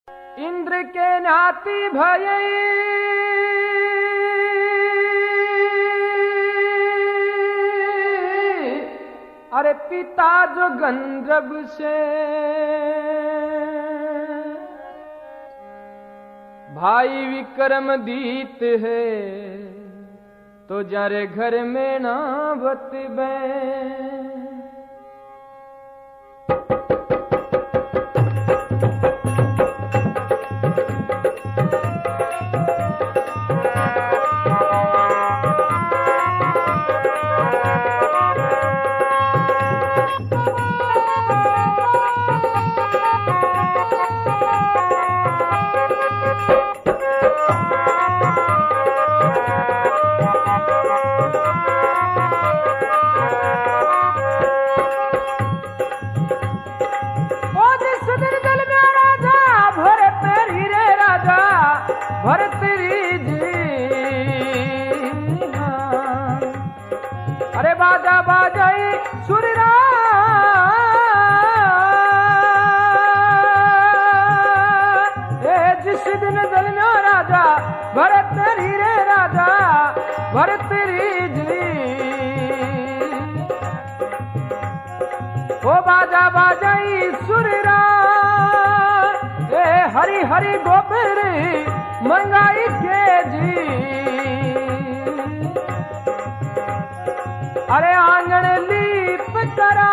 इंद्र के नाती भये अरे पिता जो गंधर्व से भाई विक्रमदीत है तो जारे घर में ना बतबे। अरे बाजा बाजाई सुररा जिस दिन जल में राजा भरत री रे राजा भरत री ओ बाजा बाजाई सुररा हरी हरी गोबर मंगाई के जी अरे आंगन लीप करा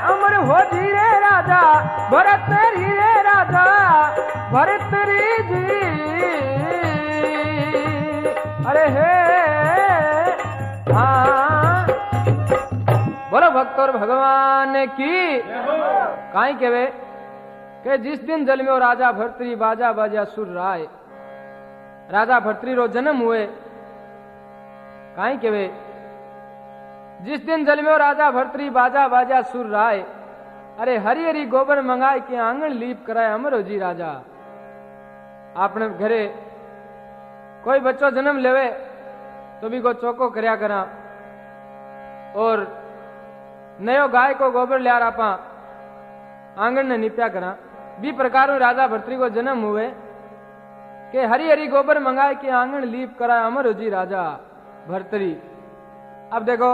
अमर हो जी रे राजा भरत री रे राजा भरत री जी अरे हे हाँ बोलो भक्त और भगवान की काई केवे के जिस दिन जल में राजा भर्तरी बाजा बाजा सुर राय राजा भर्तरी रो जन्म हुए काई केवे जिस दिन जल में राजा भर्तरी बाजा बाजा सुर राय अरे हरी हरी गोबर मंगाए के आंगन लीप कराए अमरो जी राजा। आपने घरे कोई बच्चों जन्म लेवे तो भी को चौको करया करा और नयो गाय को गोबर लिया आपा आंगन ने निप्या करा भी प्रकार राजा भर्तरी को जन्म हुए के हरी हरी गोबर मंगाए के आंगन लीप कराए अमरो जी राजा भर्तरी। अब देखो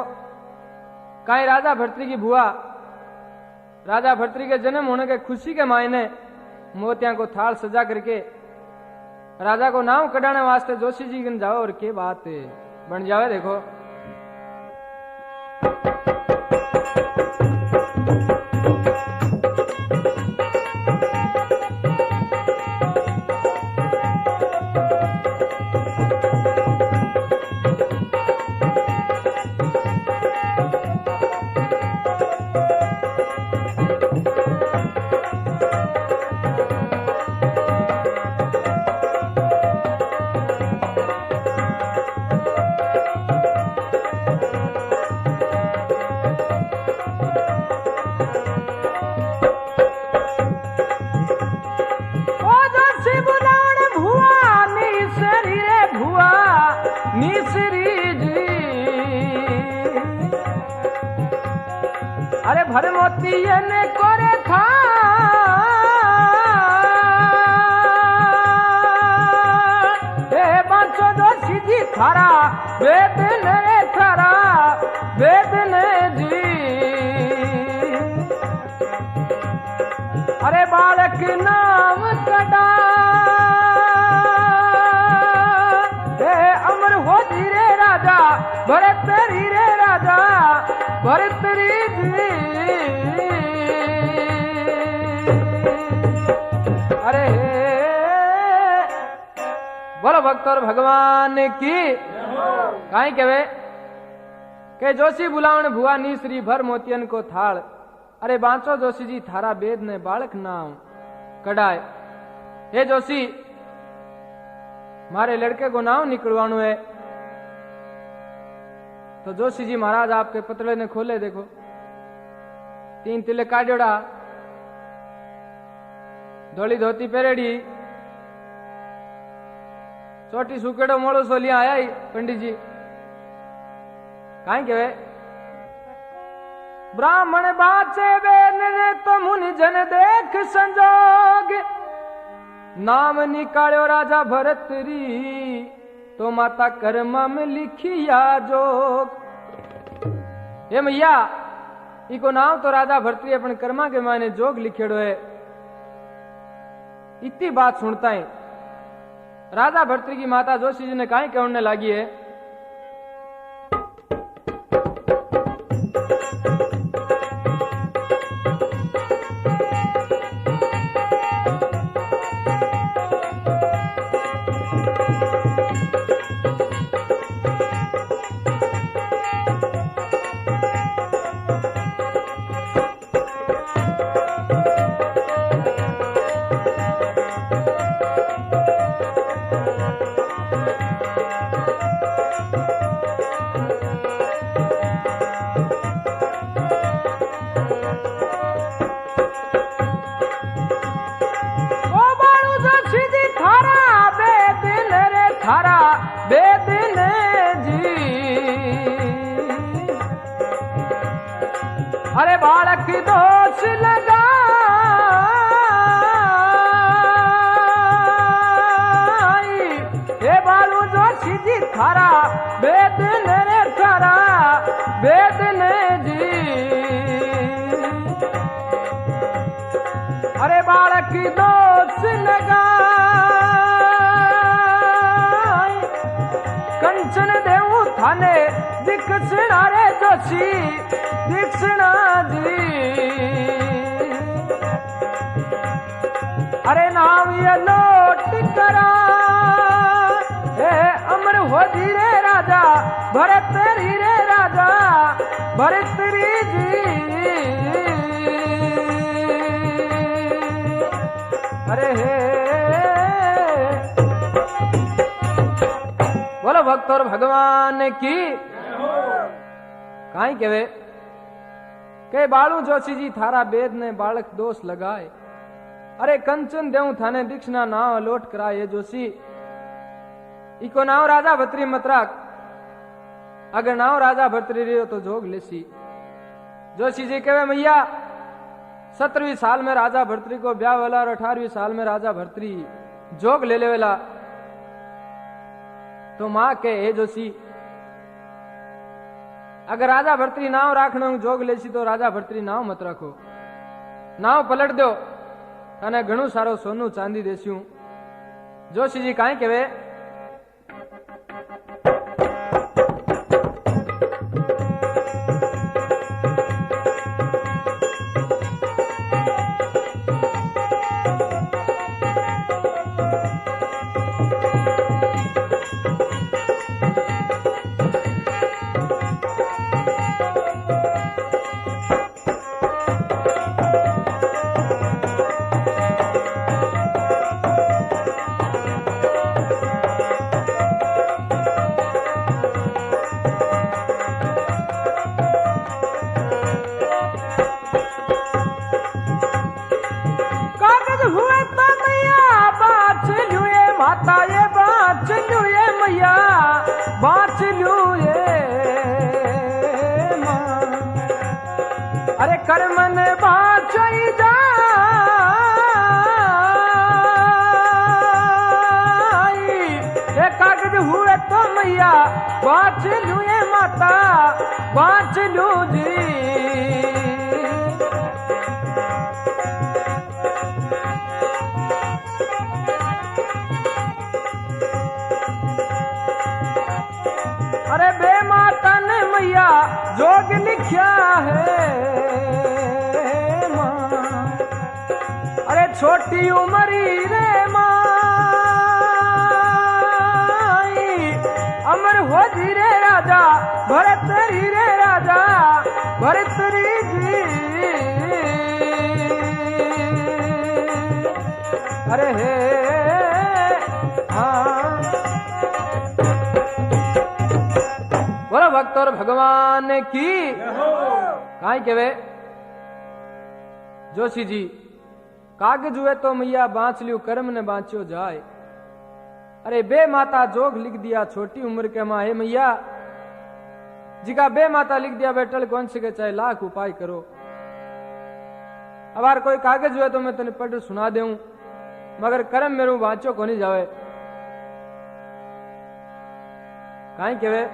काई राजा भर्तरी की बुआ राजा भर्तरी के जन्म होने के खुशी के मायने मोतिया को थाल सजा करके राजा को नाम कढ़ाने वास्ते जोशी जी गन जाओ और के बात बन जावे। देखो अरे भर मोती ने कोरे था बांचो दो सीधी थारा वेद ने जी अरे बालक नाम कड़ा अमर हो जी रे राजा भरत री रे राजा भरत री जी अरे बोलो भक्त और भगवान की काई केवे के जोशी बुलावण भुआ नीसरी भर मोतियन को थाल अरे बांचो जोशी जी थारा बेद ने बालक नाम कढ़ाए। हे जोशी मारे लड़के को नाम निकलवाणु है तो जोशी जी महाराज आपके पतले ने खोले देखो 3 तिले काढ़ोड़ा धोली धोती पहरेड़ी छोटी सुकेड़ो मोड़ो सो लिया आया ही पंडित जी काई केवे ब्राह्मण बाचे बेन ने तो मुनि जन देख संजोग नाम निकालो राजा भरत री तो माता कर्मा में लिखिया जोग। हे मैया इको नाम तो राजा भरतरी अपने कर्मा के माने जोग लिखेड़ो है। इतनी बात सुनता है राजा भरतरी की माता जोशी जी ने काहे कहने लगी है। अरे बालक दोष लगा हे बालू जोशी जी थारा बेदन रे थारा बेदन जी। अरे बालक दोष लगा कंचन देव थाने दिखसना रे जोशी दीक्षिणा जी। अरे नाम ये लोट करा हे अमर हो धीरे राजा भरत रे राजा भरत री जी। अरे हे बोलो भक्त और भगवान की काई केवे के बालू जोशी जी थारा बेद ने बालक दोष लगाए। अरे कंचन देव थाने दीक्षिणा नाव लोट कराए ये जोशी इको नाव राजा भत्री मतराक अगर नाव राजा भत्री रहो तो जोग लेसी। जोशी जी कहे मैया 17वीं साल में राजा भर्तरी को ब्याह वाला और 18वीं साल में राजा भर्तरी जोग ले लेवेला तो मां के हे जोशी अगर राजा भर्तरी नाव राखना जोग लेसी तो राजा भर्तरी नाव मत रखो नाव पलट दो तने घणु सारो सोनू चांदी देस्यू। जोशी जी काई कहे अरे कर्मन बाचई जाई ये कागज हुए तो मैया बाच लू ये माता बाच लू जी। अरे बे माता ने मैया जोग लिखा है मां। अरे छोटी उमरी रे माई अमर हो धीरे राजा भरत रे राजा भरत री जी। अरे हे हाँ बोलो भक्त और भगवान की काई केवे जोशी जी कागज हुए तो मैया बांच लियो कर्म ने बांचो जाए। अरे बे माता जोग लिख दिया छोटी उम्र के मां हे मैया जिका बे माता लिख दिया बैठल कौन से के चाहे लाख उपाय करो। अब यार कोई कागज हुए तो मैं तेने पढ़ सुना दूं, मगर कर्म मेरू वांचो को नहीं जावे। काई केवे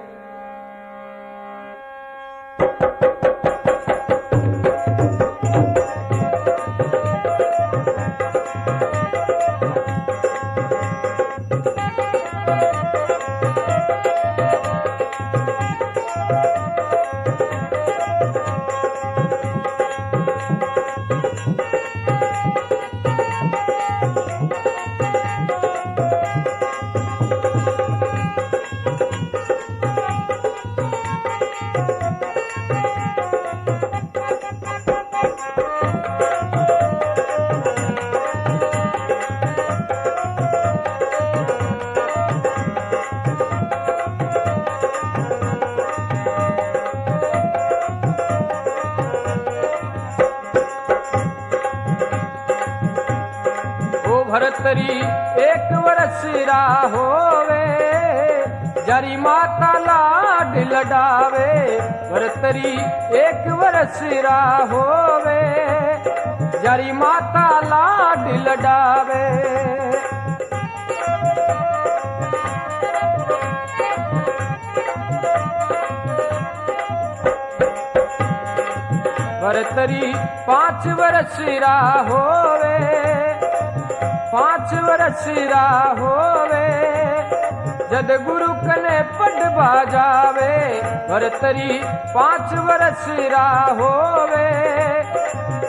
भरतरी एक वर्ष रा होवे, जारी माता लाड लडावे। भरतरी एक वर्ष रा होवे, जारी माता लाड लडावे। भरतरी 5 वर्ष रा होवे, 5 वर्ष रा होवे, जद गुरु कने पढ़वा जावे। भरतरी 5 वर्ष रा होवे,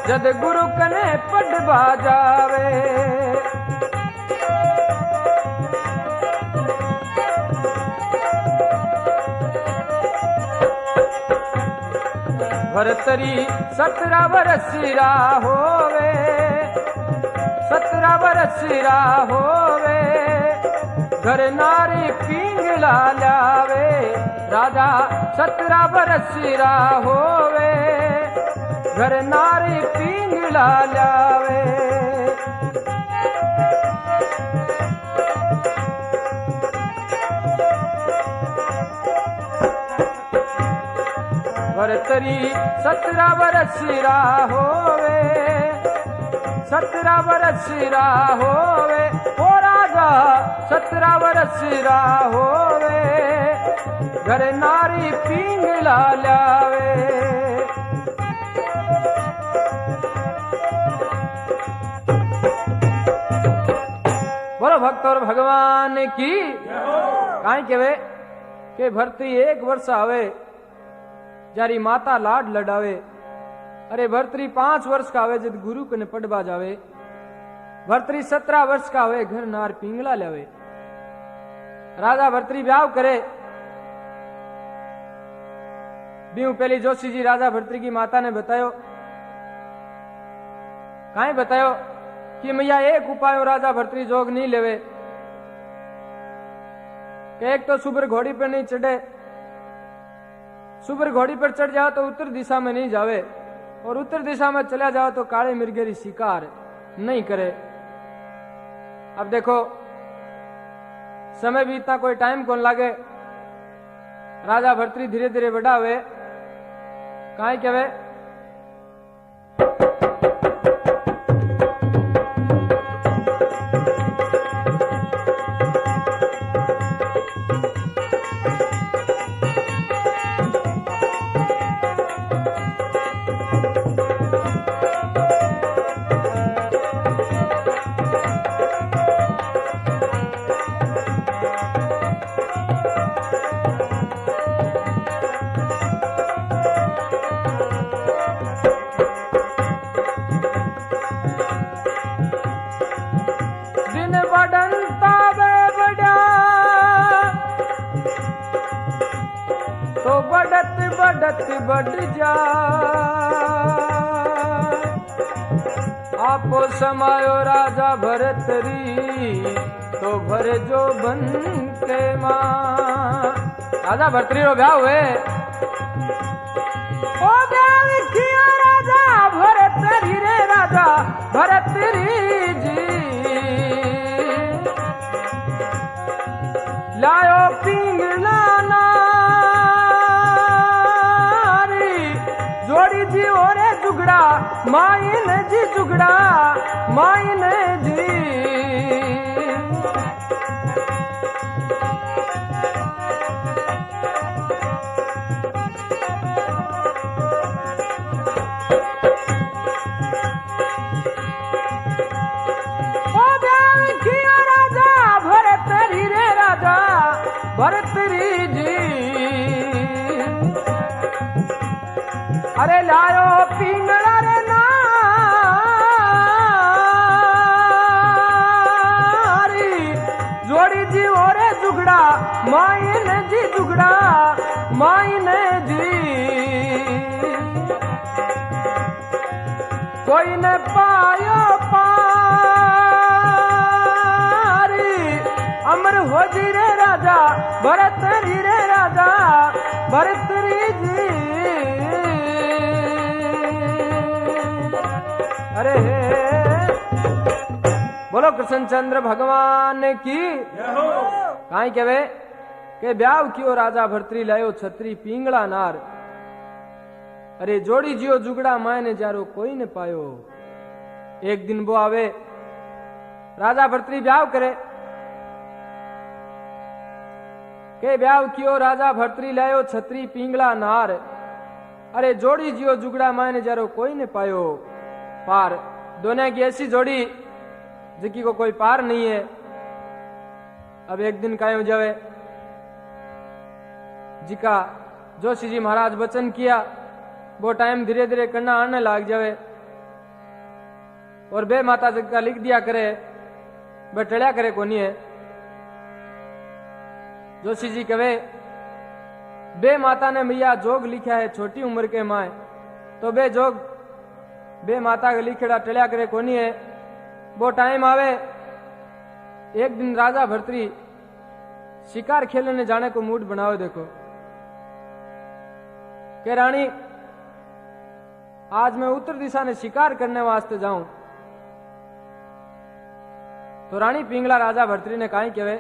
जद गुरु कने पढ़वा जावे। भरतरी 17 वर्ष रा होवे, 17 वर्ष रा होवे, घर नारी पिंगला लावे। राजा 17 वर्ष रा होवे, घर नारी पिंगला लावे। भरतरी 17 वर्ष रा होवे, 17 वर्ष रा होवे, ओ राजा 17 वर्ष रा होवे, घर नारी पिंगला लावे। बोलो भक्त और भगवान की। काई केवे के भरतरी 1 वर्ष आवे, जारी माता लाड लडावे। अरे भरतरी 5 वर्ष का आवे, जब गुरु कने पढ़वा जावे। भरतरी 17 वर्ष का आवे, घर नार पिंगला लावे। राजा भरतरी ब्याह करे। बीऊ पहली जोशी जी राजा भरतरी की माता ने बतायो, काई बतायो कि मैया एक उपाय राजा भरतरी जोग नहीं लेवे। एक तो सुबर घोड़ी पर नहीं चढ़े, सुबर घोड़ी पर चढ़ जाओ तो उत्तर दिशा में नहीं जावे, और उत्तर दिशा में चला जाओ तो काले मिर्गेरी शिकार नहीं करे। अब देखो समय भी इतना कोई टाइम कौन लागे। राजा भरतरी धीरे धीरे बड़ा हुए। काहे केवे बढ़त बढ़ जा, आपो समायो राजा भरतरी, तो भर जो बन के मां। राजा भरतरी रो ब्याह हुए। ओ ब्याह किया राजा भरतरी रे, राजा भरतरी जी लायो पिंगला ना माइन जी जुगड़ा माइन जी। भरतरी जी अरे लायो पिंगला रे नारी जोड़ी जी ओरे जुगड़ा माइन जी जुगड़ा माइन जी। कोई न पायो पारी अमर हो जी रे राजा भरतरी रे राजा भरतरी जी। अरे बोलो कृष्णचंद्र भगवान की काई कहे के ब्याव कियो राजा भरतरी लायो छत्री पिंगला नार। अरे जोड़ी जियो जुगड़ा मायने जारो कोई न पायो। एक दिन वो आवे राजा भरतरी ब्याव करे के ब्याव कियो राजा भरतरी लायो छत्री पिंगला नार। अरे जोड़ी जियो जुगड़ा मायने जारो कोई ने पायो पार। दोनों की ऐसी जोड़ी जिकी को कोई पार नहीं है। अब एक दिन कायम जावे जिका जोशी जी महाराज वचन किया वो टाइम धीरे धीरे करना आने लाग जावे और बे माता जग का लिख दिया करे बे टलिया करे कोनी है। जोशी जी कहे बे माता ने मैया जोग लिखा है छोटी उम्र के माए तो बे जोग बे माता के लिखेड़ा टलिया करे कोनी है। वो टाइम आवे एक दिन राजा भरतरी शिकार खेलने जाने को मूड बनाओ। देखो के रानी आज मैं उत्तर दिशा ने शिकार करने वास्ते जाऊं तो रानी पिंगला राजा भरतरी ने काई कहे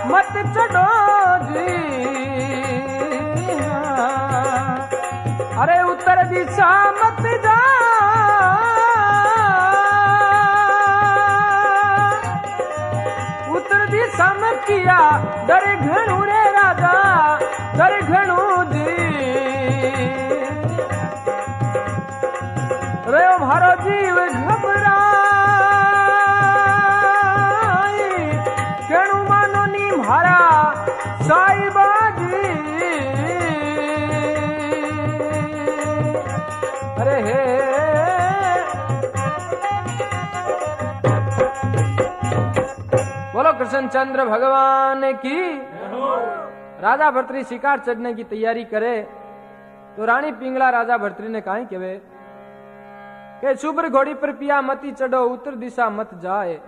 मत चढ़ो जी। अरे उत्तर दिशा मत जा उत्तर दिशा में किया डर घणू रे राजा डर घणू जी। रे भारो जीव घबरा हरा साईबाजी। अरे हे बोलो कृष्णचंद्र भगवान की। राजा भरतरी शिकार चढ़ने की तैयारी करे तो रानी पिंगला राजा भरतरी ने कहा कहे के शुभ्र घोड़ी पर पिया मती चढ़ो उत्तर दिशा मत जाए।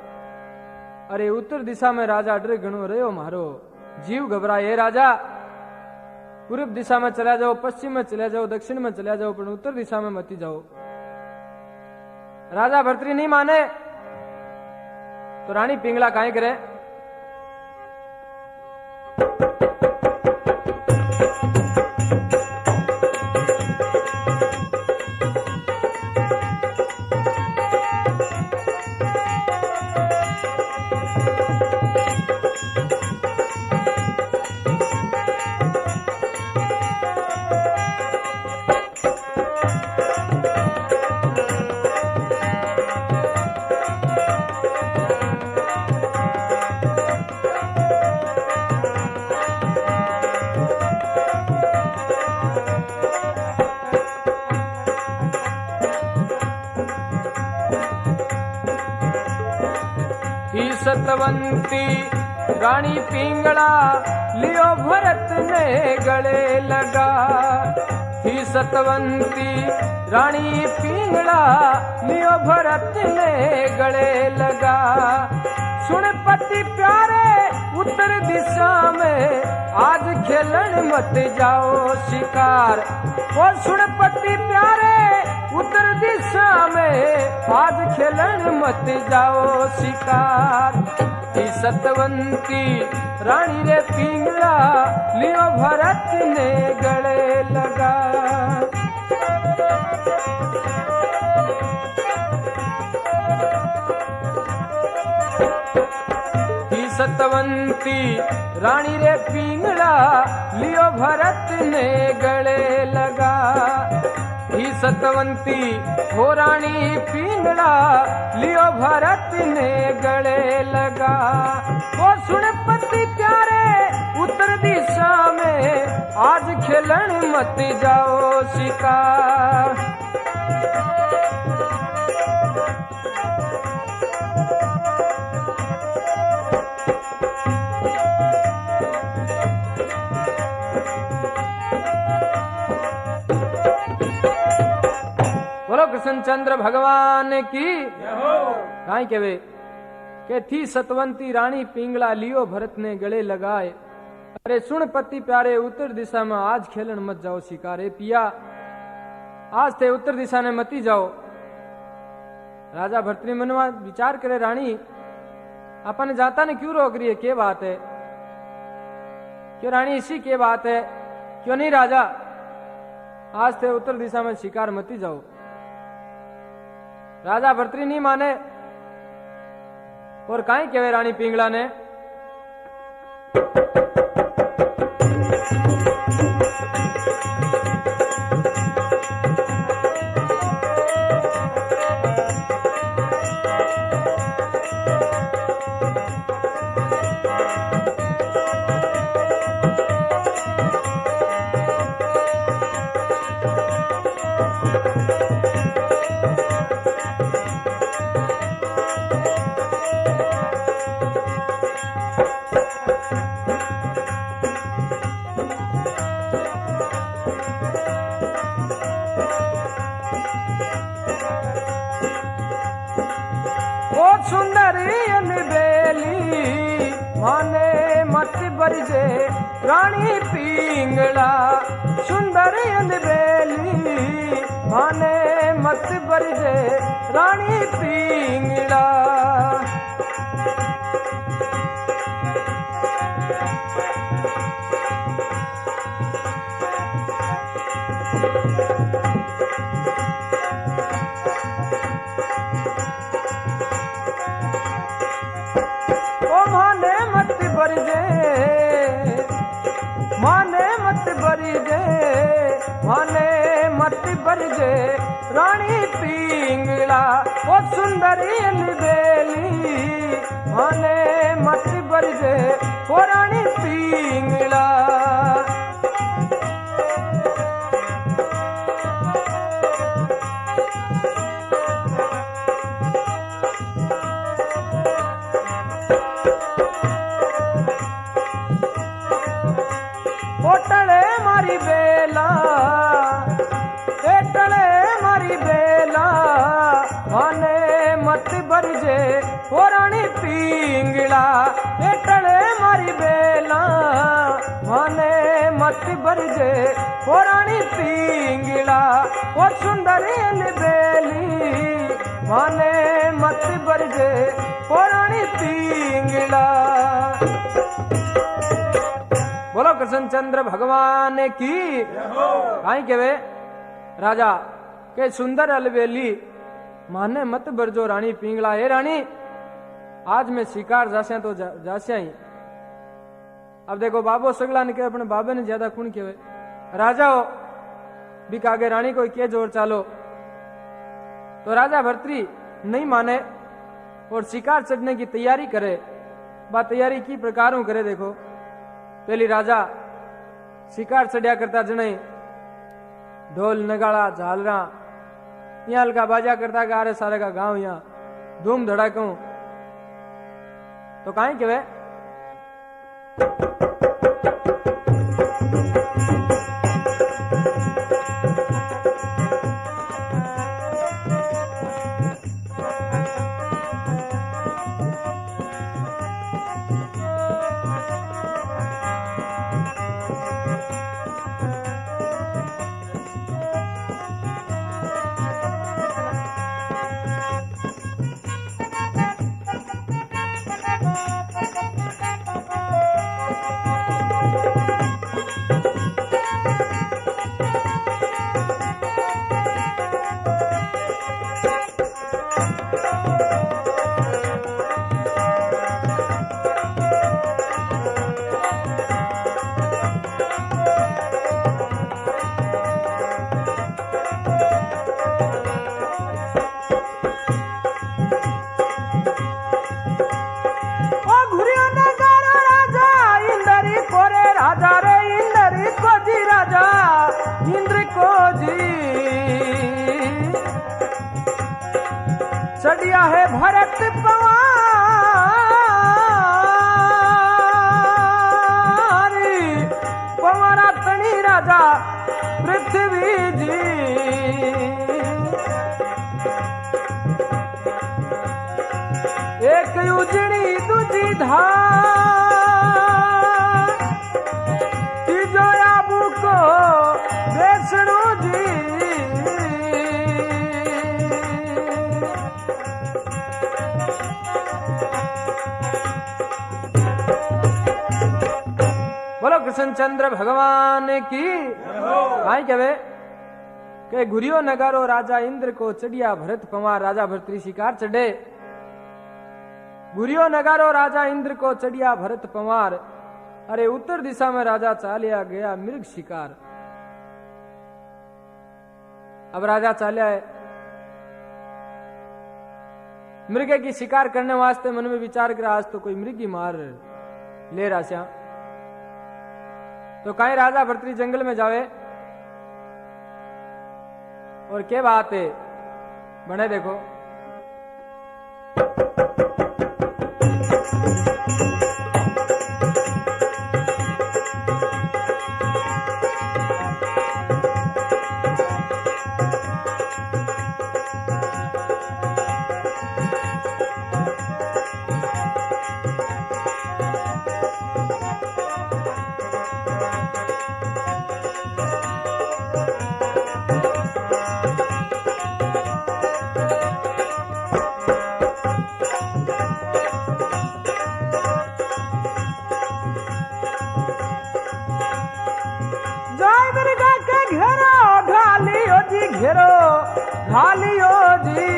अरे उत्तर दिशा में राजा डर घणो रहो मारो जीव घबराए। राजा पूर्व दिशा में चला जाओ पश्चिम में चले जाओ दक्षिण में चला जाओ पर उत्तर दिशा में मत जाओ। राजा भरतरी नहीं माने तो रानी पिंगला काहे करे सतवंती रानी पिंगला लियो भरत ने गले लगा। थी सतवंती रानी पिंगला लियो भरत ने गले लगा। सुन पति प्यारे उत्तर दिशा में आज खेलन मत जाओ शिकार। वो सुन पति प्यारे उत्तर दिशा में आज खेलन मत जाओ शिकार। थी सतवंती रानी रे पिंगला लियो भरत ने गले लगा। थी सतवंती रानी रे पिंगला लियो भरत ने गले लगा। थी सतवंती हो रानी पिंगला लियो भरत ने गले लगा। वो सुन पति प्यारे उत्तर दिशा में आज खेलन मत जाओ शिकार। बोलो कृष्णचंद्र भगवान की काई केवे के थी सतवंती रानी पिंगला लियो भरत ने गले लगाए। अरे सुन पति प्यारे उत्तर दिशा में आज खेलन मत जाओ शिकारे पिया आज थे उत्तर दिशा ने मती जाओ। राजा भर्तृ मनवा विचार करे रानी अपन जाता ने क्यों रोक रही है क्या बात है क्यों रानी इसी के बात है क्यों नहीं राजा आज थे उत्तर दिशा में शिकार मती जाओ। राजा भर्तृ नहीं माने और काई केवे रानी पिंगला ने बरजे रानी पिंगला सुंदर बेली माने मत बरजे रानी पिंगला। माने मत बरजे माने मत बरजे रानी पिंगला वो सुंदरी बेली माने मत बरजे वो रानी पिंगला। ओटले मारी बेला एटले मारी बेला माने मत बरजे ओ रानी पिंगला एटले मारी बेला माने मत बरजे ओ रानी पिंगला ओ सुंदरी बेली माने मत बरजे ओ रानी पिंगला। बोलो कृष्णचंद्र भगवान की काई केवे राजा के सुंदर अलबेली माने मत बरजो रानी पिंगला। ए रानी आज मैं शिकार जासे तो जासे ही। अब देखो बाबो सगला ने के अपने बाबे ने ज्यादा कुण केवे राजा हो भी कागे रानी कोई के जोर चालो। तो राजा भर्तृ नहीं माने और शिकार चढ़ने की तैयारी करे। बात तैयारी की प्रकारों करे देखो पहली राजा शिकार चढ़िया करता जने ढोल नगाड़ा झालरा यहाँ हल्का बाजा करता गा रहे सारे का गांव यहाँ धूम धड़ाकों तो काई के वे चढ़िया है भरत पवारी पवारा तनी राजा पृथ्वी जी एक उजड़ी दूजी धार तीजो आबू को वैष्णो जी बोलो कृष्णचंद्र भगवान की आई कहे के घुरियो नगारो राजा इंद्र को चढ़िया भरत पवार राजा भरतरी शिकार चढ़े घुरियो नगारो राजा इंद्र को चढ़िया भरत पवार अरे उत्तर दिशा में राजा चालिया गया मृग शिकार अब राजा चालिया है मृग की शिकार करने वास्ते मन में विचार कर आज तो कोई मृग ही मार ले राशा तो कहीं राजा भरतरी जंगल में जावे और क्या बात है बने देखो घेरो घालियो जी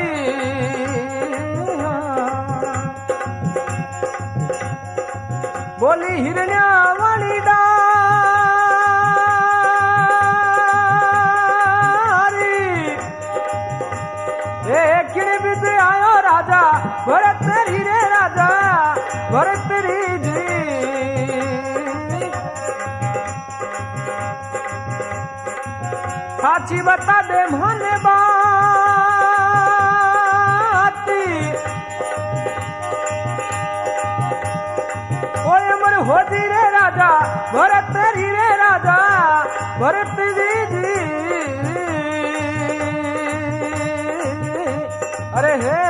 बोली हिरण्या वाली डारी एक बिद आयो राजा भरत रे राजा भरत जी साची बता दे मोहने बाती ओए अमर होती रे राजा भरत रे राजा भरत जी अरे हे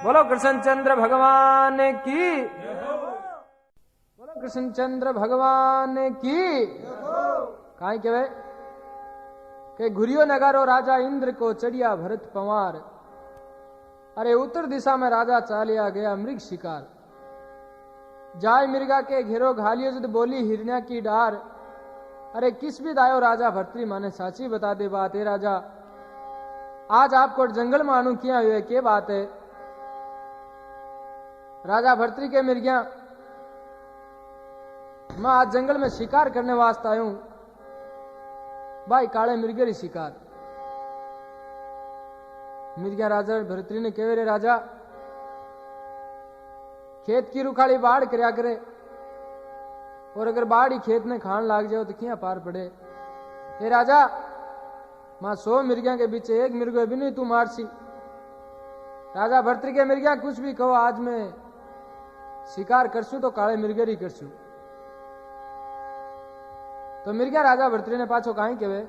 बोलो कृष्णचंद्र भगवान की कृष्णचंद्र भगवान की काई कहे के घुरियो नगारो राजा इंद्र को चढ़िया भरत पवार अरे उत्तर दिशा में राजा चालिया गया मृग शिकार जाय मृगा के घेरो घालियो जद बोली हिरण्या की डार अरे किस भी दायो राजा भरतरी माने साची बता दे बात है राजा आज आपको जंगल में आनू किया हुए के बात है राजा भरतरी के मृगिया मैं आज जंगल में शिकार करने वास्ते आया हूं भाई काले मिर्गेरी शिकार मिर्गिया राजा भरतरी ने कहे रे राजा खेत की रुखाली बाढ़ करया करे और अगर बाढ़ ही खेत में खान लाग जाओ तो क्या पार पड़े हे राजा मां 100 मिर्गिया के बीच एक मिर्गो भी नहीं तू मारसी राजा भर्तृ के मिर्ग्या कुछ भी कहो, आज मैं शिकार करसू तो काले मिर्गर ही करसू। तो मिर्ग्या राजा भर्तृ ने पाछो काई केवे,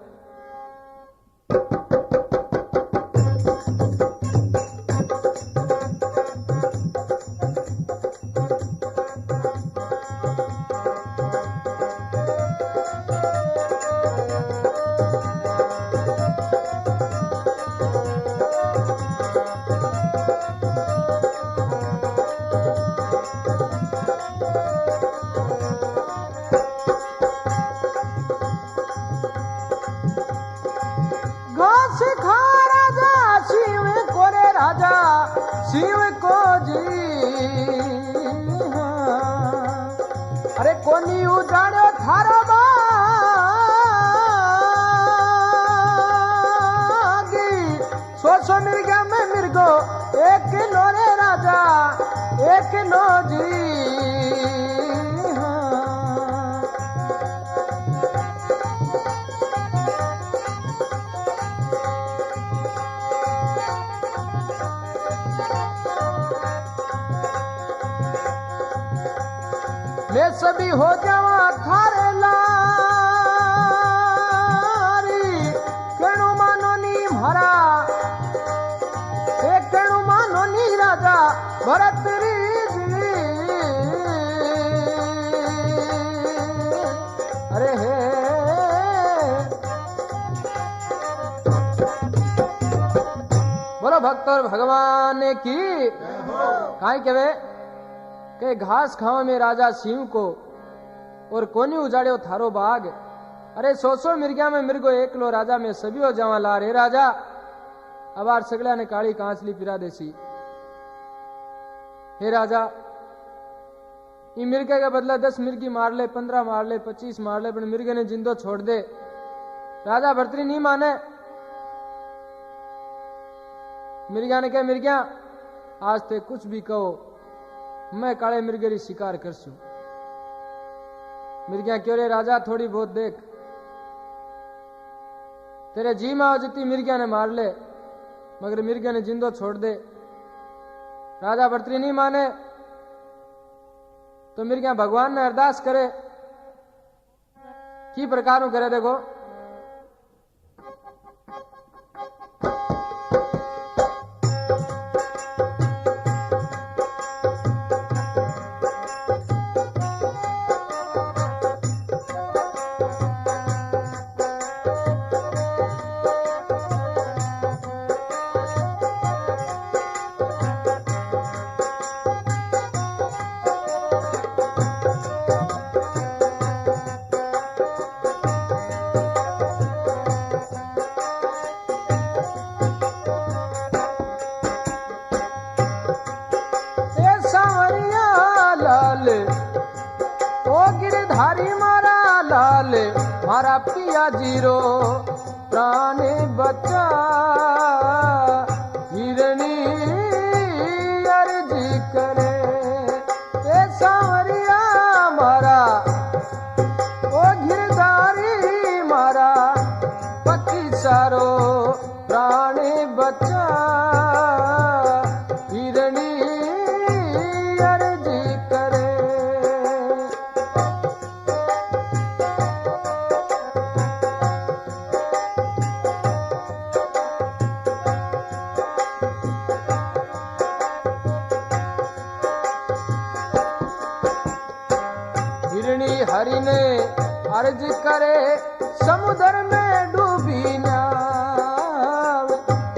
शिव को जी अरे कोनी उजाड़ो थारो बागी, सो मिर्गा में मिर्गो एक किलो रे राजा, एक किलो जी। मैं सभी हो जावा थारे लारी, केणु मानो नी भरा एक केणु मानो नी राजा भरत री जी। अरे हे बोलो भक्त और भगवान की काई केवे के घास खाओ में राजा सिंह को और कोनी उजाड़ो थारो बाग। अरे सो मिर्ग्या में मिर्गो एकलो राजा में सभी हो जावा ला रे राजा। अबार सगला ने काली कांचली पिरा देसी। हे राजा ये मिर्गे का बदला 10 मिर्गी मार ले, 15 मार ले, 25 मार ले, पर मिर्गे ने जिंदो छोड़ दे। राजा भर्तृ नहीं माने। मिर्ग्या ने कहा मिर्ग्या आज ते कुछ भी कहो, मैं काले मिर्गेरी शिकार करसू। मिर्ग्या क्यों रे राजा, थोड़ी बहुत देख, तेरे जी में जितनी मिर्ग्या ने मार ले, मगर मिर्ग्या ने जिंदो छोड़ दे। राजा भर्तृ नहीं माने तो मिर्ग्या भगवान ने अरदास करे। की प्रकार करे देखो, मारा पिया जीरो प्राण बचा, हिरणी अर्जी करे ए सांवरिया मारा ओ गिरधारी मारा पति सारो प्राण बचा, हिरणी अर्जी करे। हरि ने अर्ज करे समुद्र में डूबी नाव,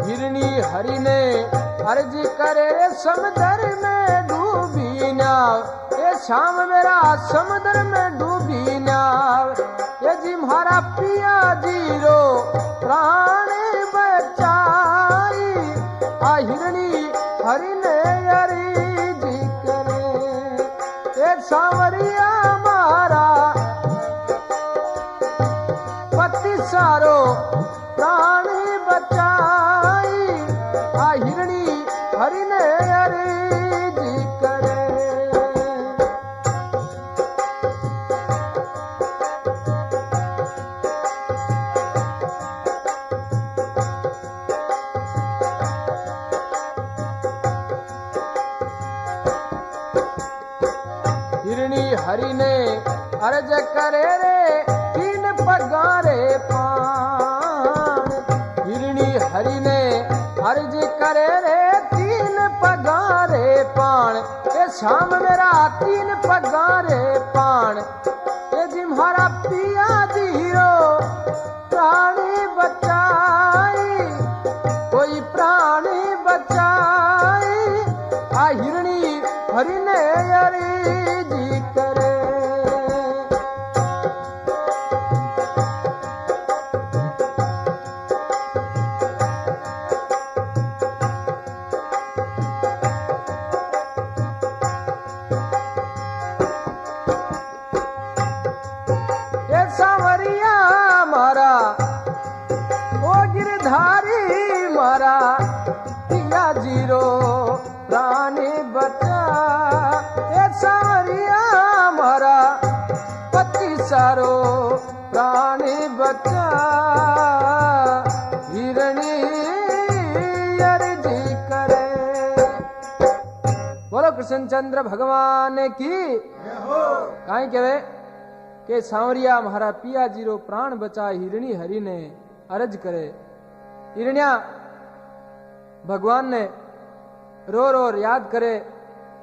हिरणी हरि ने अर्ज करे समुद्र में डूबी नाव। ये शाम मेरा समुद्र में डूबी नाव, ये जी हमारा पिया जीरो प्राण बचाई, आ हिरणी हरि ने अर्ज करे ये सांवरिया सारो प्राण बचाई, आ हिरणी हरि ने अर्ज करे। हरि ने अर्ज करे रे तीन पगारे पान। हिरणी हरि ने अर्ज करे रे तीन पगारे पान। ये शाम मेरा तीन पगारे पान। ये जिम्हारा पिया जीरो प्राणी बचाई, कोई प्राणी बचाई। आ हिरणी हरि ने अर्जी करे। सांवरिया मारा ओ गिरधारी मारा पिया जीरो प्राणी बचा। ए सांवरिया मारा पति सारो प्राणी बचा। हिरणी अर्जी करे। बोलो कृष्णचंद्र भगवान की। काई कहे के सांवरिया महारा पिया जीरो प्राण बचा। हिरणी हरि ने अर्ज करे। हिरण्या भगवान ने रो रो याद करे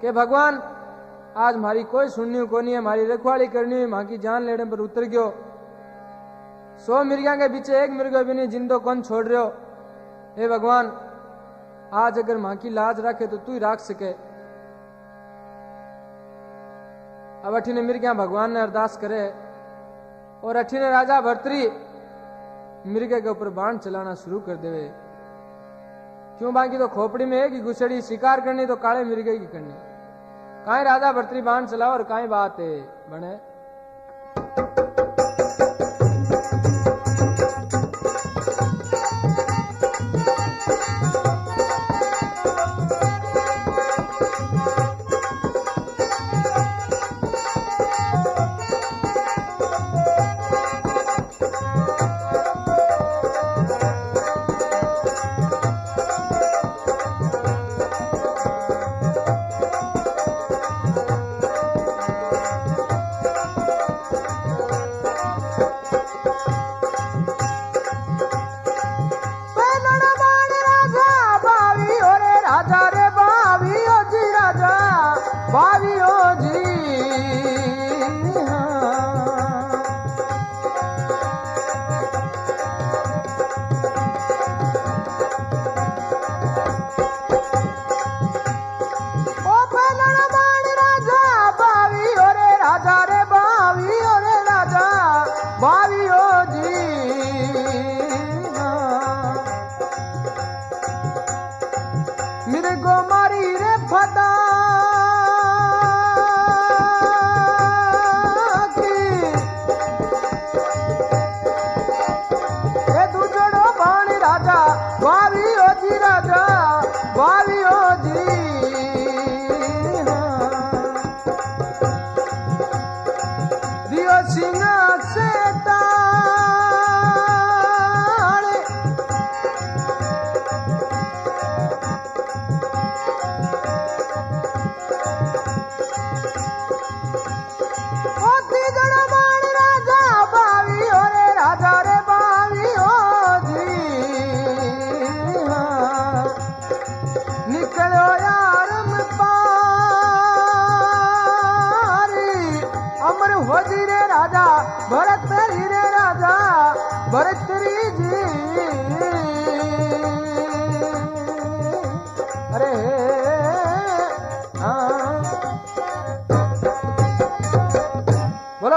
कि भगवान आज मारी कोई सुननी को नहीं है, मारी रखवाली करनी है, मां की जान लेने पर उतर गयो। 100 मिर्गा के बीच एक मिर्गो भी नहीं, जिंदो कौन छोड़ रहे हो। हे भगवान आज अगर मां की लाज रखे तो तू ही राख सके। अब अठी ने मिर्गा भगवान ने अरदास करे और अठी ने राजा भर्तरी मिर्गे के ऊपर बाण चलाना शुरू कर देवे। क्यों बाकी तो खोपड़ी में एक ही घुसड़ी, शिकार करनी तो काले मिर्गे की करनी। काई राजा भर्तरी बाण चलाओ और काई बात है बने।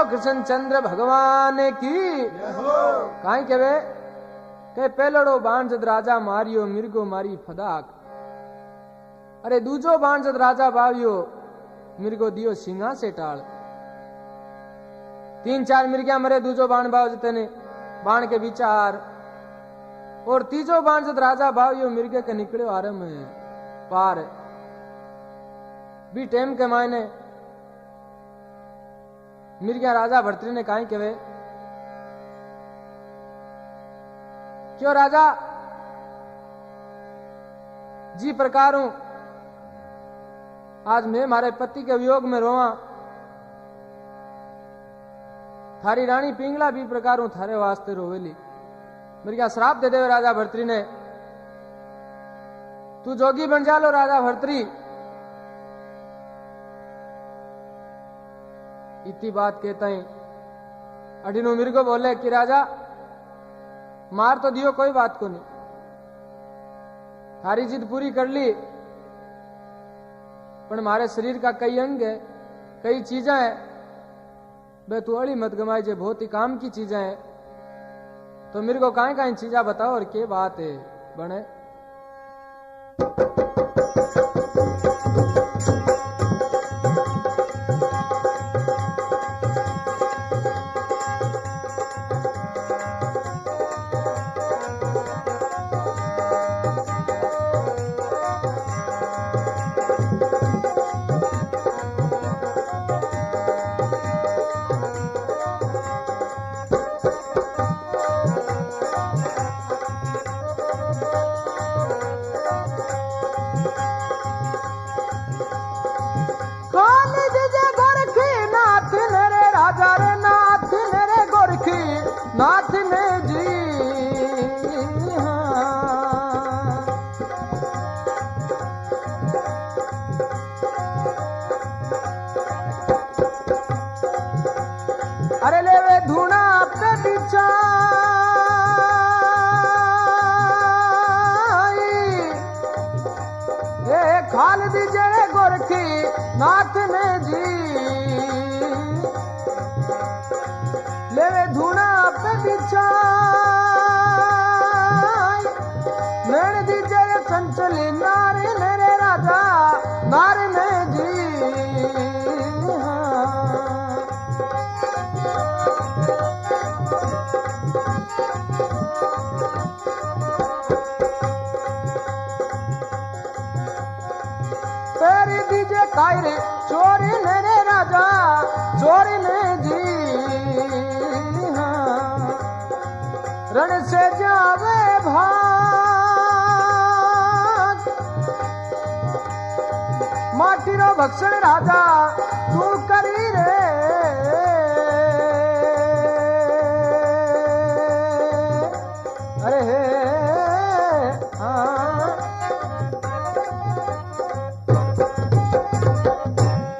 कृष्णचंद्र भगवान की। काई कहे के पेलड़ो बाण जद राजा मारियो मिर्गो मारी फदाक। अरे दूजो बाण जद राजा बावियो मिर्गो दियो सिंगा से टाल। 3-4 मिर्गिया मरे दूजो बाण बाव जते ने बाण के विचार। और तीजो बाण जद राजा बावियो मिर्गे के निकलो आरम पार। भी टेम के मायने मिर्गिया राजा भर्तरी ने काई कहे क्यों राजा जी प्रकार हूं आज मैं मारे पति के वियोग में रोवा। थारी रानी पिंगला भी प्रकारों थारे वास्ते रोवेली। मेरे क्या श्राप दे देवे राजा भर्तरी ने, तू जोगी बन जा लो राजा भर्तरी। इतनी बात कहता है अडिनो मेरे को बोले कि राजा मार तो दियो, कोई बात को नहीं, थारी जिद पूरी कर ली, पर हमारे शरीर का कई अंग है, कई चीजें हैं, बे तू अड़ी मत गमाई जे, बहुत ही काम की चीजें हैं, तो मेरे को काहे काहे चीजा बताओ और क्या बात है बने। नाथ ने जी अरे ले वे धूना पे बिछाई, ए खाल दीजे गोरखी नाथ ने जी, ले वे धूना पे बिछाई, नैन दीजे चंचली नारी मेरे राजा नारी ने जी। तेरी दीजे कायरे चोरी मेरे राजा चोरी ने जी, रण से जावे भाग, माटी रो भक्षण राजा तू करी रे, अरे हे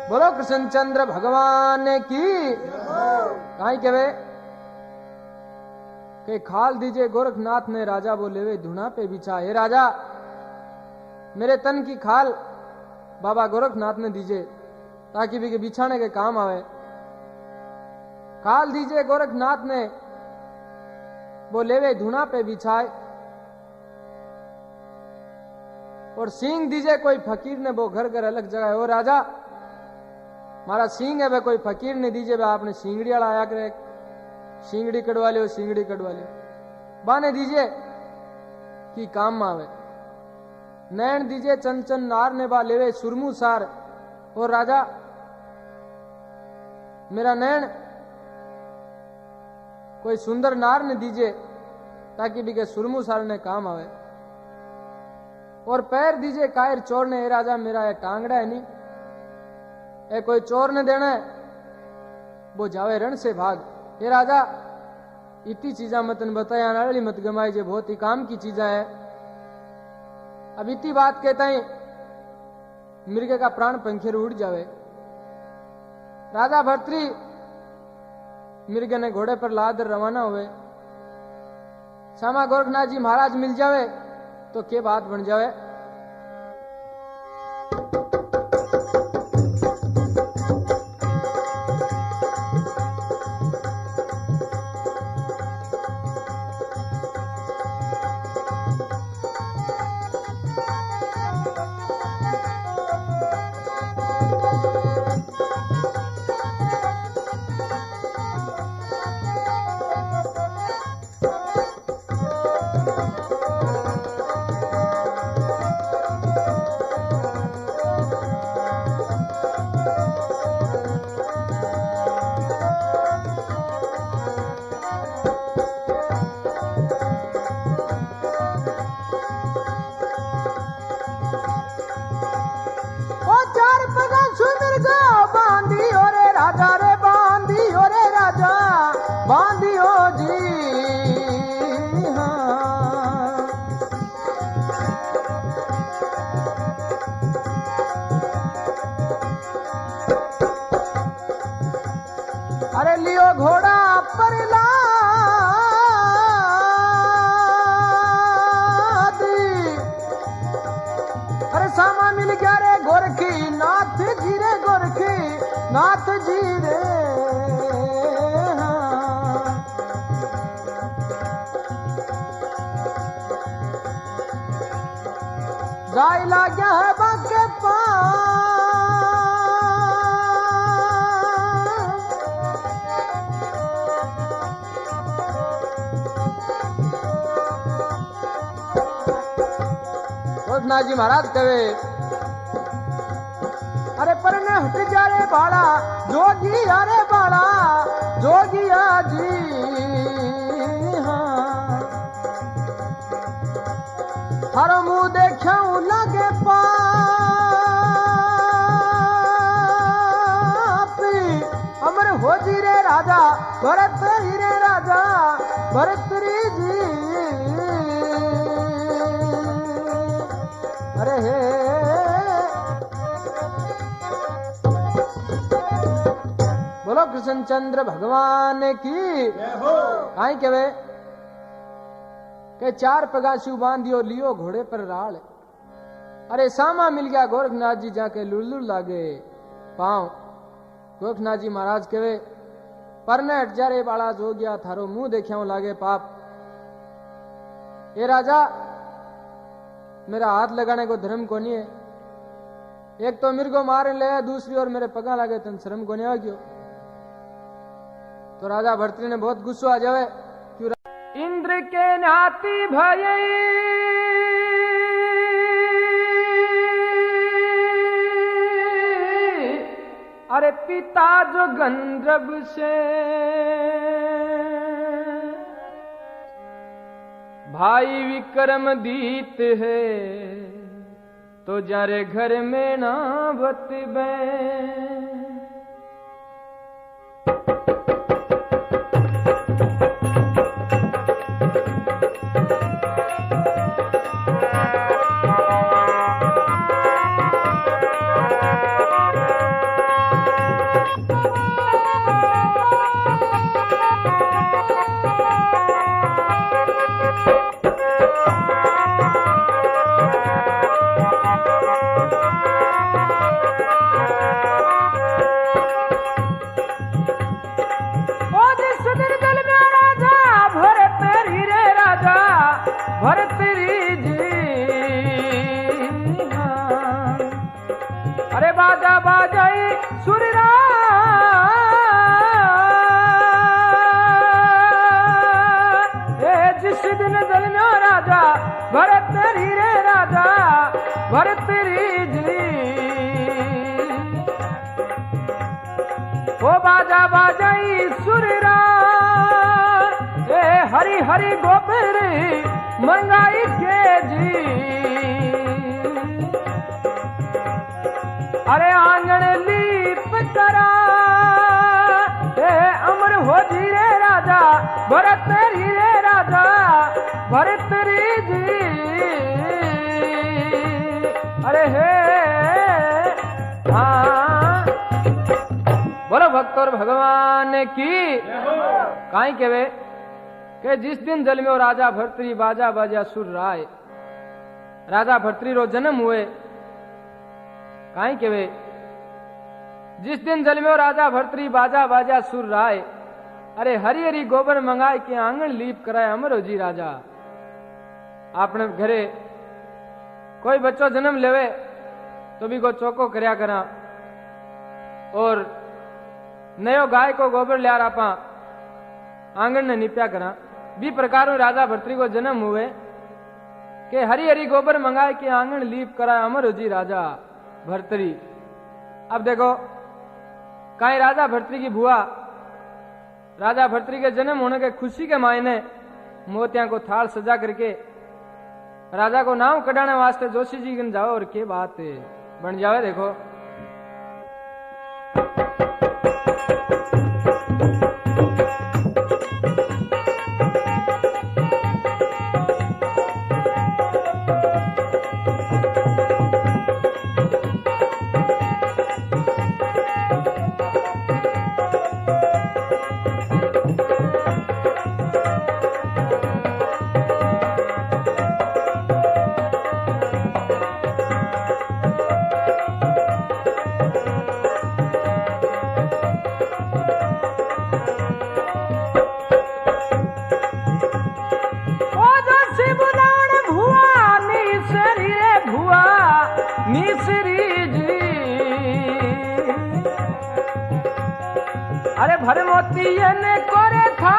बोलो कृष्णचंद्र भगवान की। काई के वे के खाल दीजिए गोरखनाथ ने राजा बोले वे धुना पे बिछा, हे राजा मेरे तन की खाल बाबा गोरखनाथ ने दीजिए ताकि भी के बिछाने के काम आवे। खाल दीजिए गोरखनाथ ने बोले वे धुना पे बिछाए, और सींग दीजिए कोई फकीर ने वो घर घर अलग जगह है। ओ राजा मारा सींग है वे कोई फकीर ने दीजिए, वे आपने सींगड़ी वाला आया करे, सींगड़ी कटवा लियो सींगड़ी कटवा लियो, बाने दीजिए कि काम में आवे। नैन दीजिए चंचन नार ने बा लेवे सुरमू सार, और राजा मेरा नैन कोई सुंदर नार ने दीजिए ताकि भी के सुरमू सार ने काम आवे। और पैर दीजिए कायर चोर ने, राजा मेरा ये टांगड़ा है नहीं, ए कोई चोर ने देना है वो जावे रण से भाग। ये राजा इतनी चीजा मतन बताया नाली मत गमाई जे, बहुत ही काम की चीजा है। अब इतनी बात कहता है मृग का प्राण पंखेर उड़ जावे। राजा भर्तरी मृग ने घोड़े पर लाद रवाना हुए। श्यामा गोरखनाथ जी महाराज मिल जावे तो क्या बात बन जावे। बांधी बांधियो रे राजा बांधियो जी हाँ। अरे लियो घोड़ा पर लादी अरे सामा मिल गया रे गोरखी नाथ जी रे गोरखी नाथ जी रे हाँ। जाय लाग्या है बाके गोरखनाथ जी महाराज कहे अरे पर न हट जा रे बाड़ा जोगी अरे बाड़ा जोगिया जी हाँ। हर मुँह देखूं लगे पापी अमर हो जी रे राजा भरत रे राजा भरत जी अरे हे बोलो कृष्णचंद्र भगवान की काई कहे के चार पगा शिव बांधियो लियो घोड़े पर राल अरे सामा मिल गया गोरखनाथ जी जाके लुल्लू लागे पांव। गोरखनाथ जी महाराज कहे परने हट जा रे बाड़ा जो गया थारो मुंह देखिया लागे पाप। ए राजा मेरा हाथ लगाने को धर्म को नहीं है एक तो मेरे को मारे ले दूसरी और मेरे पगा लागे तन शर्म को नहीं आ क्यों। तो राजा भर्तृ ने बहुत गुस्सा आ जावे क्यों इंद्र के नाती भय अरे पिता जो गंधर्व से भाई विक्रमदीत है तो जारे घर में ना बतबे। अरे बाजा बाजाई सुररा जिस दिन जन्म्यो राजा भरत रे राजा भरत जी ओ बाजा बाजाई सुररा हरी हरी गोबर मंगाई के जी अरे आंगन लीप करा अमर हो जी रे राजा भरत रे राजा भरत जी अरे हे हाँ बोलो भक्त और भगवान की काई केवे के जिस दिन जन्म्यो राजा भर्तृ बाजा बाजा सुर राय राजा भर्तृ रो जन्म हुए काई केवे जिस दिन जन्म्यो राजा भर्तृ बाजा बाजा सुर राय अरे हरी हरी गोबर मंगाए के आंगन लीप कराए अमरो जी राजा। आपने घरे कोई बच्चो जन्म लेवे तो भी को चौको करया करा और नयो गाय को गोबर लिया आपा आंगन ने निप्या करा भी प्रकार राजा भर्तृ को जन्म हुए के हरी हरी गोबर मंगाए के आंगन लीप कराए अमरो जी राजा भर्तृ। अब देखो कहीं राजा भर्तृ की बुआ राजा भर्तृ के जन्म होने के खुशी के मायने मोतियां को थाल सजा करके राजा को नाम कढ़ाने वास्ते जोशी जी जाओ और के बात बन जावे। देखो अरे भर मोती ने करे था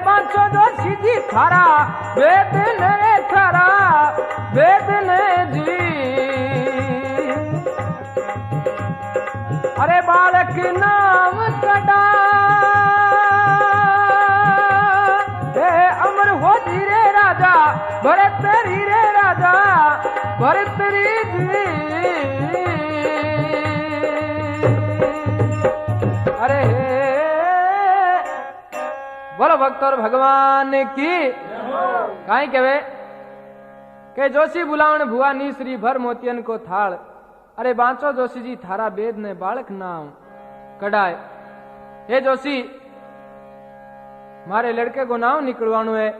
बांचो जो सीधी थारा वेद ने थारा वेद ने जी अरे बालक नाम कड़ा अमर हो धीरे राजा भरत रे राजा भरत री जी अरे बोलो भक्त और भगवान की काई कहे के जोशी बुलावण भुआ नी श्री भर मोतियन को थाल अरे बांचो जोशी जी थारा बेद ने बालक नाम कढ़ाए हे जोशी मारे लड़के को नाम निकलवाणु है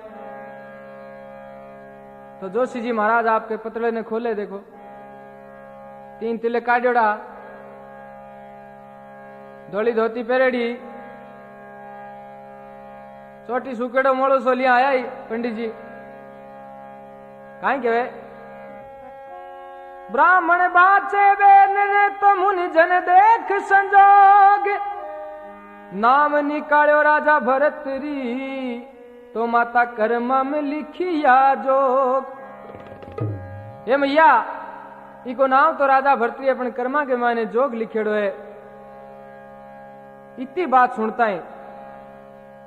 तो जोशी जी महाराज आपके पतले ने खोले देखो 3 तिले काढ़ोड़ा धोली धोती पहरेड़ी छोटी सुकेड़ो मोड़ो सोलिया आया ही पंडित जी काई कहे ब्राह्मण बाचे बेन ने तो मुनि जन देख संजोग नाम निकालो राजा भरत री तो माता कर्मा में लिखिया जोग ये मैया इको नाम तो राजा भरतरी अपन कर्मा के माने जोग लिखेड़ो है इतनी बात सुनता है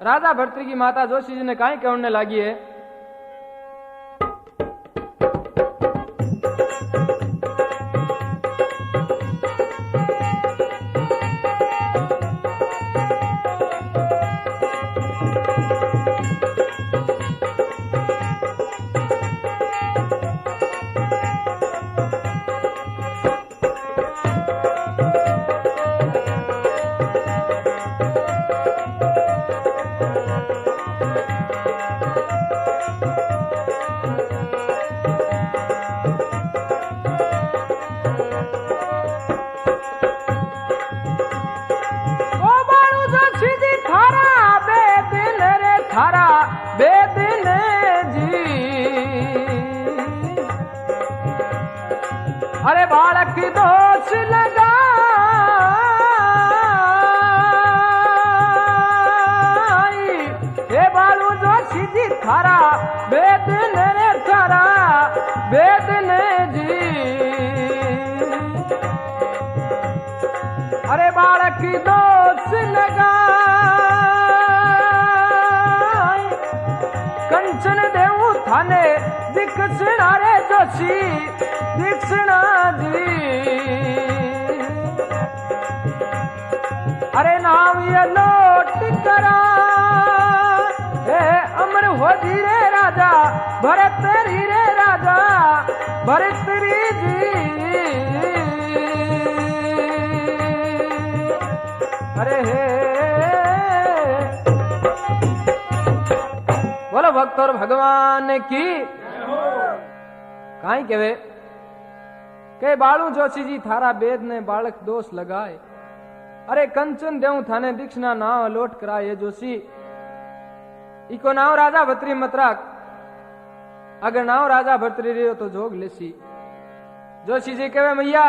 राजा भरतरी की माता जोशी जी ने काई कहने लगी है अरे बालक दोष लगा हे बालू जो सीधी थारा वेद ने थारा वेद ने जी अरे बालक दोष लगा कंचन देव थाने दीक्षिणा रे जोशी दीक्षिणा जी अरे नाम ये लोट करा हे अमर हो धीरे राजा भरत रे राजा भरत री जी अरे हे बोलो भक्त और भगवान की काई कहे के बालू जोशी जी थारा बेद ने बालक दोष लगाए अरे कंचन देव थाने दीक्षिणा नाव लोट कराए जोशी इको नाव राजा भत्री मतराक अगर नाव राजा भत्री रहो तो जोग लेसी जोशी जी कहे मैया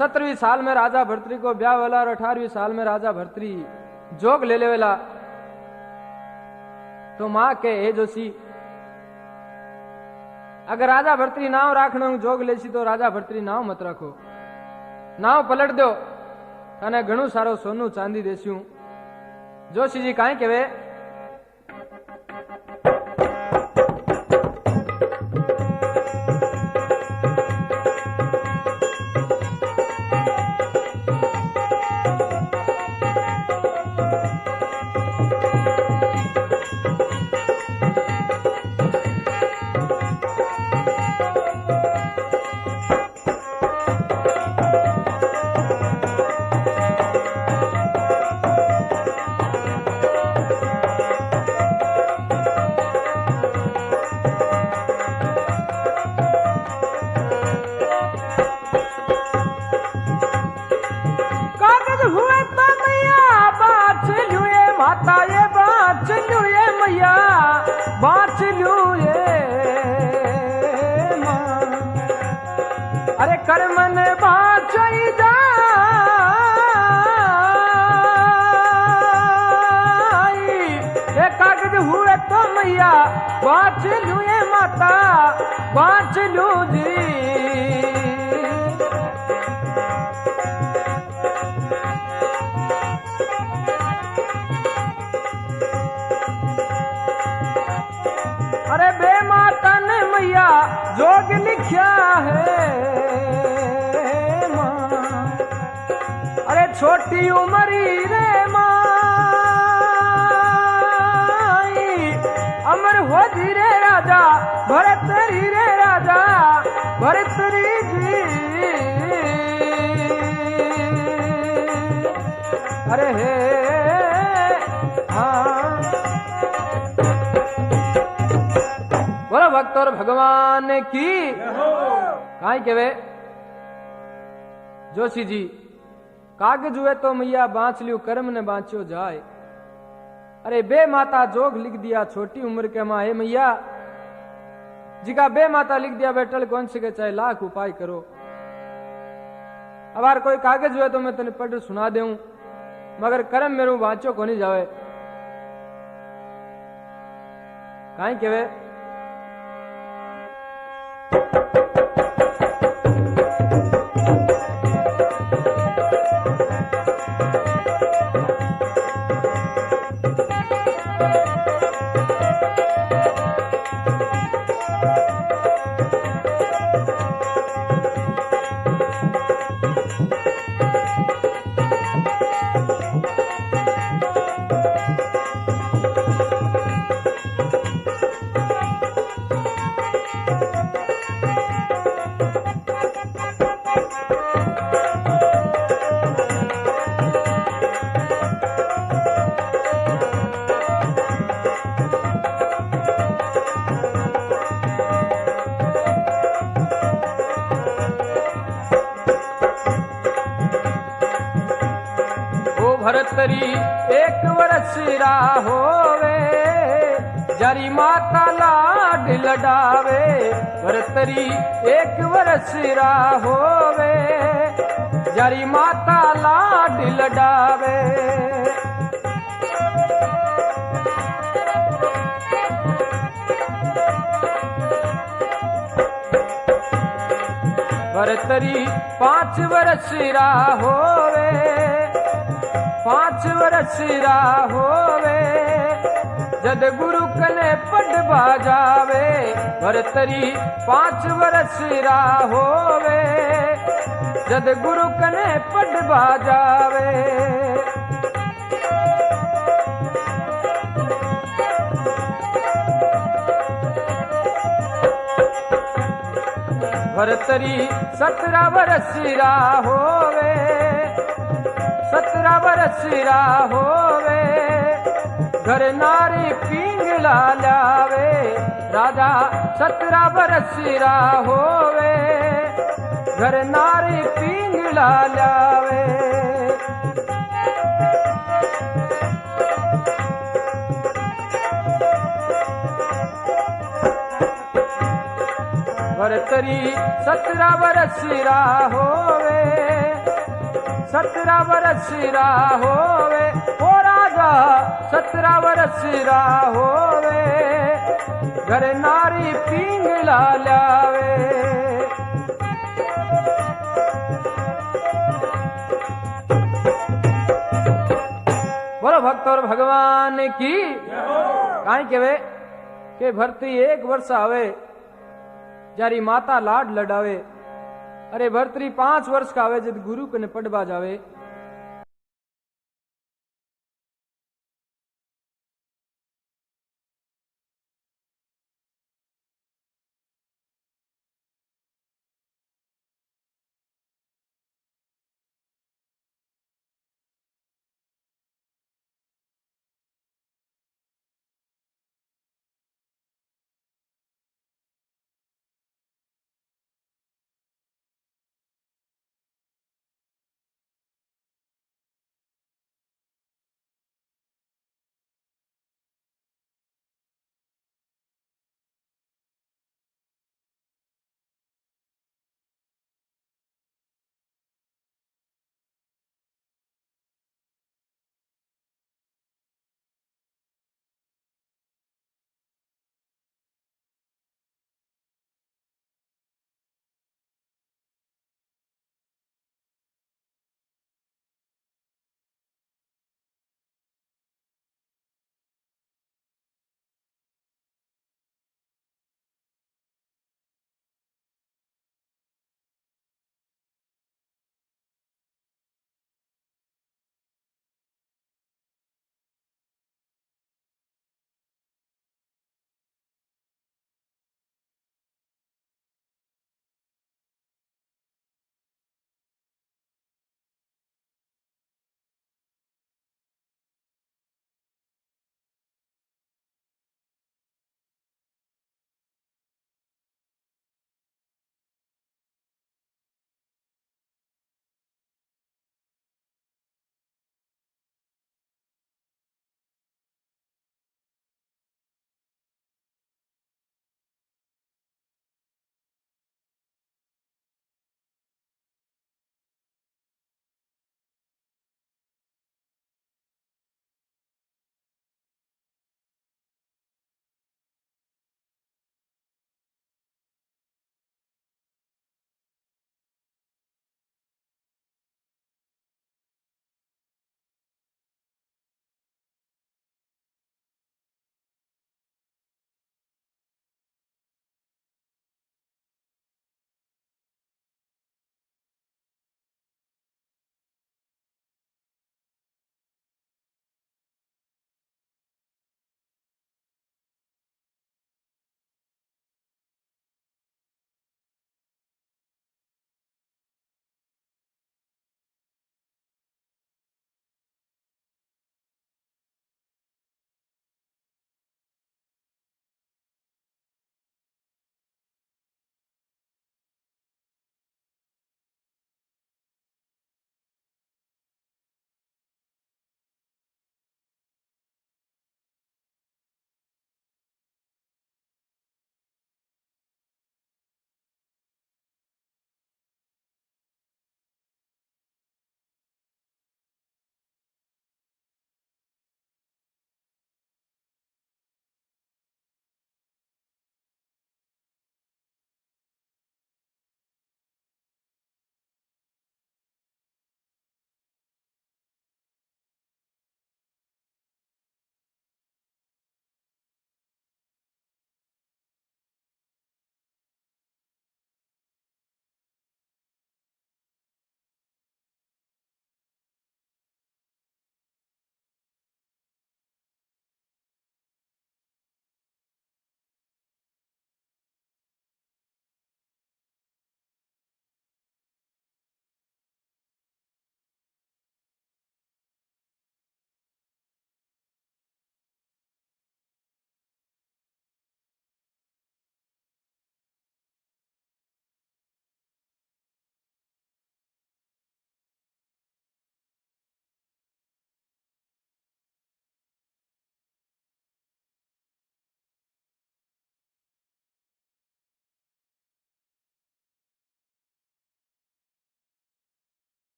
17वीं साल में राजा भर्तरी को ब्याह वाला और 18वीं साल में राजा भर्तरी जोग ले लेवेला तो मां के हे जोशी अगर राजा भर्तरी नाव राखने जोग लेसी तो राजा भर्तरी नाव मत रखो नाव पलट दो तने घणु सारो सोनू चांदी देस्यू जोशी जी काई कहे कर्म ने बाचई जाई ये कागज हुए तो मैया बाँच लू ये माता बाँच लू जी अरे बे माता ने मैया जोग लिखा है माँ अरे छोटी उमरी रे माई अमर हो धीरे राजा भरत रे राजा भरत जी अरे हे हाँ बोलो भक्त और भगवान की काई केवे जोशी जी कागज हुए तो मैया बाँच लियो कर्म ने बाँचो जाए अरे बे माता जोग लिख दिया छोटी उम्र के माँ हे मैया जी का बे माता लिख दिया बेटल कौन से के चाहे लाख उपाय करो अब कोई कागज हुए तो मैं तेने पढ़ सुना दूं मगर कर्म मेरू बाँचो को नहीं जावे काई केवे भरतरी एक वर्ष होवे जरी माता लाड लडावे भरतरी एक वर्ष होवे जरी माता लाड लडावे भरतरी 5 वर्ष होवे 5 वर्ष होवे जद गुरु कने पढ़ बाजावे भरतरी 5 वर्ष होवे जद गुरु कने पढ़ बाजावे भरतरी 17 वर्ष होवे 17 वर्ष होवे घर नारी पिंगला लावे राजा 17 वर्ष होवे घर नारी पिंगला लावे भरतरी 17 वर्ष होवे 17 वर्ष होवे ओ राजा 17 वर्ष होवे घर नारी पिंगला लावे बोलो भक्त और भगवान की काई केवे के भरती 1 वर्ष आवे जारी माता लाड लडावे अरे भरतरी 5 वर्ष का आवे जब गुरु कने पढ़वा जावे